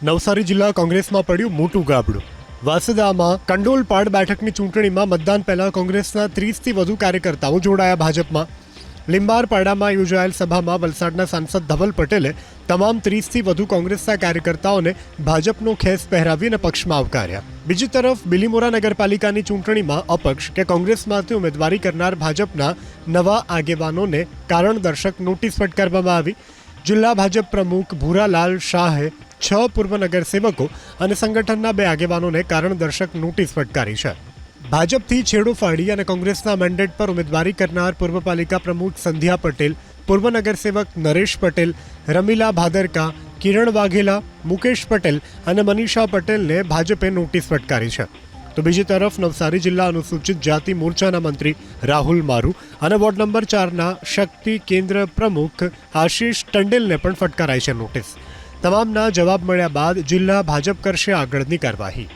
નવસારી જિલ્લા કોંગ્રેસમાં પડ્યું મોટું ગાબડું। વાસદામાં કંડોલપાડ બેઠકની ચૂંટણીમાં મતદાન પહેલા કોંગ્રેસના 30થી વધુ કાર્યકર્તાઓ જોડાયા ભાજપમાં। લીંબારપાડામાં યોજાયેલ સભામાં વલસાડના સાંસદ ધવલ પટેલે તમામ 30થી વધુ કોંગ્રેસના કાર્યકર્તાઓને ભાજપનો ખેસ પહેરાવીને પક્ષમાં આવકાર્યા। બીજી તરફ બિલીમોરા નગરપાલિકાની ચૂંટણીમાં અપક્ષ કે કોંગ્રેસમાંથી ઉમેદવારી કરનાર ભાજપના નવા આગેવાનોને કારણદર્શક નોટિસ ફટકારવામાં આવી। જિલ્લા ભાજપ પ્રમુખ ભૂરાલાલ શાહે 6 પૂર્વ નગરસેવકો અને સંગઠનના 2 આગેવાનોને કારણદર્શક નોટિસ ફટકારી છે। ભાજપથી છેડો ફાડી અને કોંગ્રેસના મેન્ડેટ પર ઉમેદવારી કરનાર પૂર્વ પાલિકા પ્રમુખ સંધ્યા પટેલ, પૂર્વ નગરસેવક નરેશ પટેલ, રમીલા ભાદરકા, કિરણ વાઘેલા, મુકેશ પટેલ અને મનીષા પટેલને ભાજપે નોટિસ ફટકારી છે। તો બીજી તરફ નવસારી જિલ્લા અનુસૂચિત જાતિ મોરચાના મંત્રી રાહુલ મારુ અને વોર્ડ નંબર 4ના શક્તિ કેન્દ્ર પ્રમુખ આશીષ ટંડેલને પણ ફટકારાઈ છે નોટિસ। તમામના જવાબ મળ્યા બાદ જિલ્લા ભાજપ કરશે આગળની કાર્યવાહી।